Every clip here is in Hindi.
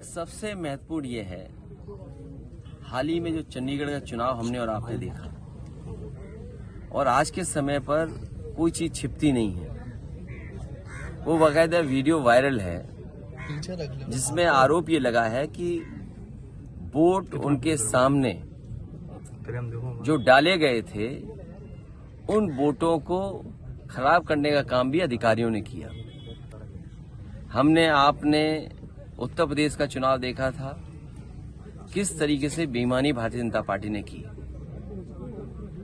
सबसे महत्वपूर्ण ये है, हाल ही में जो चंडीगढ़ का चुनाव हमने और आपने देखा, और आज के समय पर कोई चीज छिपती नहीं है। वो बाकायदा वीडियो वायरल है जिसमें आरोप ये लगा है कि वोट उनके सामने जो डाले गए थे उन वोटों को खराब करने का काम भी अधिकारियों ने किया। हमने आपने उत्तर प्रदेश का चुनाव देखा था, किस तरीके से बेईमानी भारतीय जनता पार्टी ने की,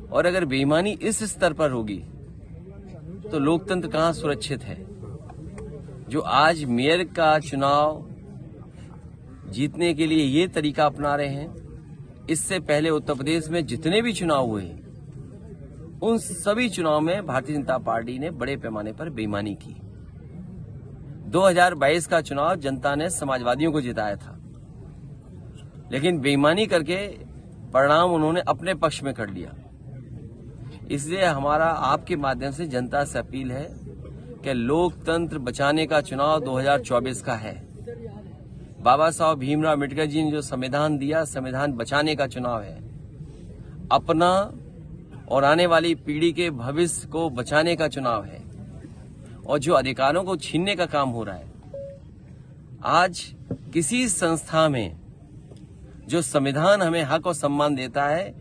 और अगर बेईमानी इस स्तर पर होगी तो लोकतंत्र कहां सुरक्षित है। जो आज मेयर का चुनाव जीतने के लिए ये तरीका अपना रहे हैं, इससे पहले उत्तर प्रदेश में जितने भी चुनाव हुए उन सभी चुनाव में भारतीय जनता पार्टी ने बड़े पैमाने पर बेईमानी की। 2022 का चुनाव जनता ने समाजवादियों को जिताया था, लेकिन बेईमानी करके परिणाम उन्होंने अपने पक्ष में कर लिया। इसलिए हमारा आपके माध्यम से जनता से अपील है कि लोकतंत्र बचाने का चुनाव 2024 का है। बाबा साहब भीमराव अम्बेडकर जी ने जो संविधान दिया, संविधान बचाने का चुनाव है। अपना और आने वाली पीढ़ी के भविष्य को बचाने का चुनाव है, और जो अधिकारों को छीनने का काम हो रहा है, आज किसी संस्था में जो संविधान हमें हक और सम्मान देता है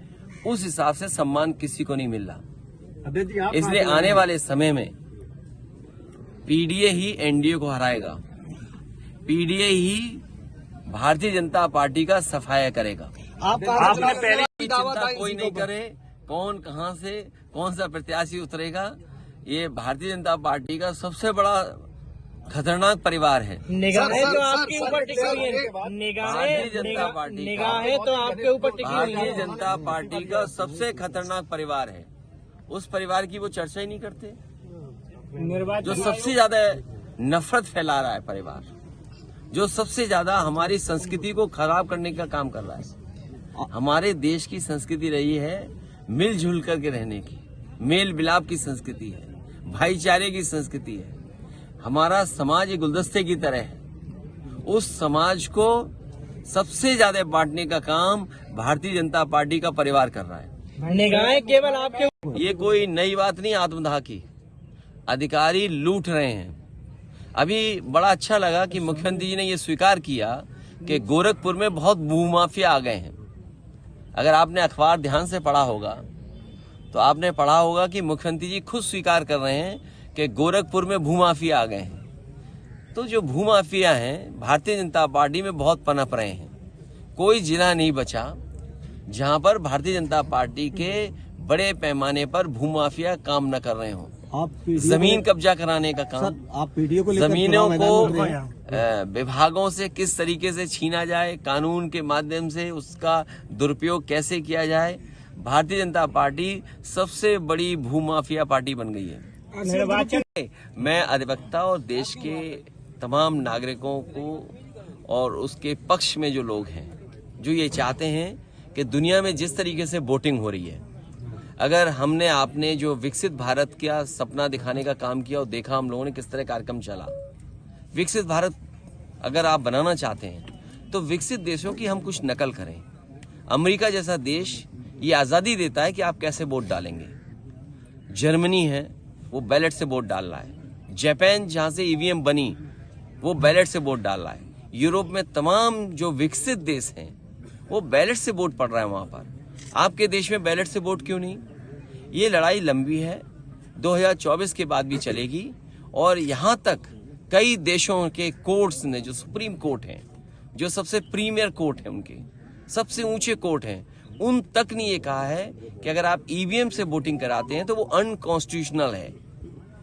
उस हिसाब से सम्मान किसी को नहीं मिल रहा। इसलिए आने वाले समय में पीडीए ही एनडीए को हराएगा, पीडीए ही भारतीय जनता पार्टी का सफाया करेगा। आपने पहले की चिंता कोई नहीं करे, कौन कहां से कौन सा प्रत्याशी उतरेगा। ये भारतीय जनता पार्टी का सबसे बड़ा खतरनाक परिवार है। निगाहें तो आपके ऊपर टिकी हुई है। भारतीय जनता पार्टी निगाहें तो आपके ऊपर टिकी हुई है। भारतीय जनता पार्टी का सबसे खतरनाक परिवार है। उस परिवार की वो चर्चा ही नहीं करते। जो सबसे ज्यादा नफरत फैला रहा है परिवार, जो सबसे ज्यादा हमारी संस्कृति को खराब करने का काम कर रहा है। हमारे देश की संस्कृति रही है मिलजुल करके रहने की, मेल मिलाप की संस्कृति है, भाईचारे की संस्कृति है। हमारा समाज एक गुलदस्ते की तरह है। उस समाज को सबसे ज्यादा बांटने का काम भारतीय जनता पार्टी का परिवार कर रहा है। निगाहें केवल आपके, ये कोई नई बात नहीं आत्मदाह की। अधिकारी लूट रहे हैं। अभी बड़ा अच्छा लगा कि मुख्यमंत्री जी ने ये स्वीकार किया कि गोरखपुर में बहुत भूमाफिया आ गए हैं। अगर आपने अखबार ध्यान से पढ़ा होगा तो आपने पढ़ा होगा कि मुख्यमंत्री जी खुद स्वीकार कर रहे हैं कि गोरखपुर में भूमाफिया आ गए हैं। तो जो भूमाफिया हैं भारतीय जनता पार्टी में बहुत पनप रहे हैं। कोई जिला नहीं बचा जहां पर भारतीय जनता पार्टी के बड़े पैमाने पर भूमाफिया काम न कर रहे हों। जमीन कब्जा कराने का काम, आप पीडीए को जमीनों को विभागों से किस तरीके से छीना जाए, कानून के माध्यम से उसका दुरुपयोग कैसे किया जाए, भारतीय जनता पार्टी सबसे बड़ी भूमाफिया पार्टी बन गई है। मैं अधिवक्ता और देश के तमाम नागरिकों को और उसके पक्ष में जो लोग हैं जो ये चाहते हैं कि दुनिया में जिस तरीके से वोटिंग हो रही है, अगर हमने आपने जो विकसित भारत का सपना दिखाने का काम किया और देखा हम लोगों ने किस तरह कार्यक्रम चला, विकसित भारत अगर आप बनाना चाहते हैं तो विकसित देशों की हम कुछ नकल करें। अमेरिका जैसा देश ये आज़ादी देता है कि आप कैसे वोट डालेंगे। जर्मनी है वो बैलेट से वोट डाल रहा है। जापान जहाँ से ईवीएम बनी वो बैलेट से वोट डाल रहा है। यूरोप में तमाम जो विकसित देश हैं वो बैलेट से वोट पड़ रहा है वहाँ पर। आपके देश में बैलेट से वोट क्यों नहीं? ये लड़ाई लंबी है, 2024 के बाद भी चलेगी। और यहाँ तक कई देशों के कोर्ट्स ने, जो सुप्रीम कोर्ट हैं, जो सबसे प्रीमियर कोर्ट है, उनके सबसे ऊंचे कोर्ट हैं, उन तक ने ये कहा है कि अगर आप ईवीएम से वोटिंग कराते हैं तो वो अनकॉन्स्टिट्यूशनल है।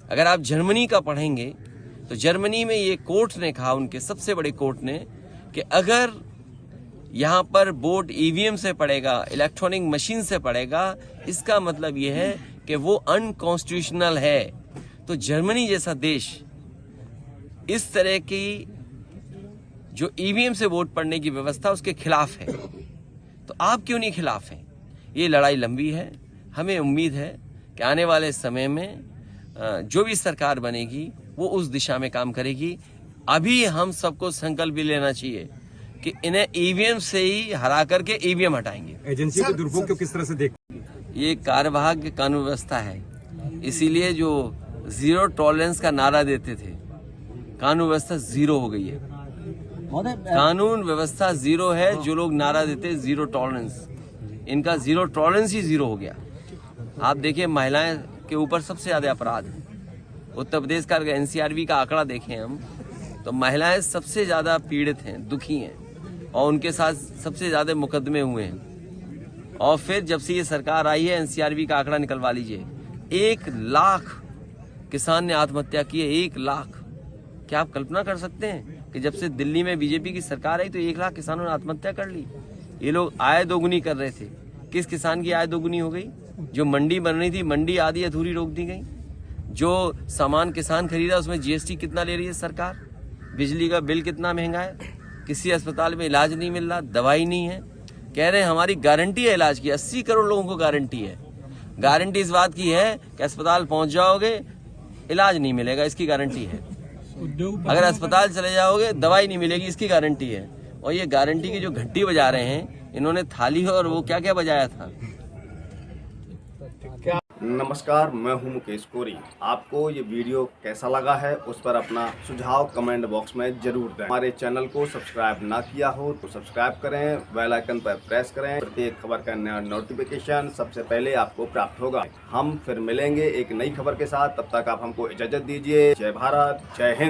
अगर आप जर्मनी का पढ़ेंगे तो जर्मनी में ये कोर्ट ने कहा, उनके सबसे बड़े कोर्ट ने, कि अगर यहाँ पर वोट ईवीएम से पड़ेगा, इलेक्ट्रॉनिक मशीन से पड़ेगा, इसका मतलब ये है कि वो अनकॉन्स्टिट्यूशनल है। तो जर्मनी जैसा देश इस तरह की जो ईवीएम से वोट पड़ने की व्यवस्था उसके खिलाफ है, तो आप क्यों नहीं खिलाफ हैं? ये लड़ाई लंबी है। हमें उम्मीद है कि आने वाले समय में जो भी सरकार बनेगी वो उस दिशा में काम करेगी। अभी हम सबको संकल्प भी लेना चाहिए कि इन्हें ईवीएम से ही हरा करके ईवीएम हटाएंगे। एजेंसियों के दुरुपयोग को किस तरह से देखते हैं? ये कार्यवाहक कानून व्यवस्था है, इसीलिए जो जीरो टॉलरेंस का नारा देते थे, कानून व्यवस्था जीरो हो गई है। कानून व्यवस्था जीरो है, जो लोग नारा देते जीरो टॉलरेंस, इनका जीरो टॉलरेंस ही जीरो हो गया। आप देखिए महिलाएं के ऊपर सबसे ज्यादा अपराध है। उत्तर प्रदेश का एनसीआरबी का आंकड़ा देखें हम, तो महिलाएं सबसे ज्यादा पीड़ित हैं, दुखी हैं, और उनके साथ सबसे ज्यादा मुकदमे हुए हैं। और फिर जब से ये सरकार आई है, एनसीआरबी का आंकड़ा निकलवा लीजिए, 1 लाख किसान ने आत्महत्या की है। 1 लाख। क्या आप कल्पना कर सकते हैं कि जब से दिल्ली में बीजेपी की सरकार आई तो 1 लाख किसानों ने आत्महत्या कर ली। ये लोग आय दोगुनी कर रहे थे। किस किसान की आय दोगुनी हो गई? जो मंडी बन रही थी, मंडी आधी अधूरी रोक दी गई। जो सामान किसान खरीदा उसमें जीएसटी कितना ले रही है सरकार? बिजली का बिल कितना महंगा है? किसी अस्पताल में इलाज नहीं मिल रहा, दवाई नहीं है। कह रहे हैं हमारी गारंटी है इलाज की, 80 करोड़ लोगों को गारंटी है। गारंटी इस बात की है कि अस्पताल पहुंच जाओगे, इलाज नहीं मिलेगा, इसकी गारंटी है। अगर अस्पताल चले जाओगे, दवाई नहीं मिलेगी, इसकी गारंटी है। और ये गारंटी की जो घंटी बजा रहे हैं, इन्होंने थाली और वो क्या क्या बजाया था। नमस्कार, मैं हूं मुकेश कोरी। आपको ये वीडियो कैसा लगा है उस पर अपना सुझाव कमेंट बॉक्स में जरूर दें। हमारे चैनल को सब्सक्राइब ना किया हो तो सब्सक्राइब करें, बेल आइकन पर प्रेस करें। प्रत्येक खबर का नया नोटिफिकेशन सबसे पहले आपको प्राप्त होगा। हम फिर मिलेंगे एक नई खबर के साथ, तब तक आप हमको इजाजत दीजिए। जय भारत, जय हिंद।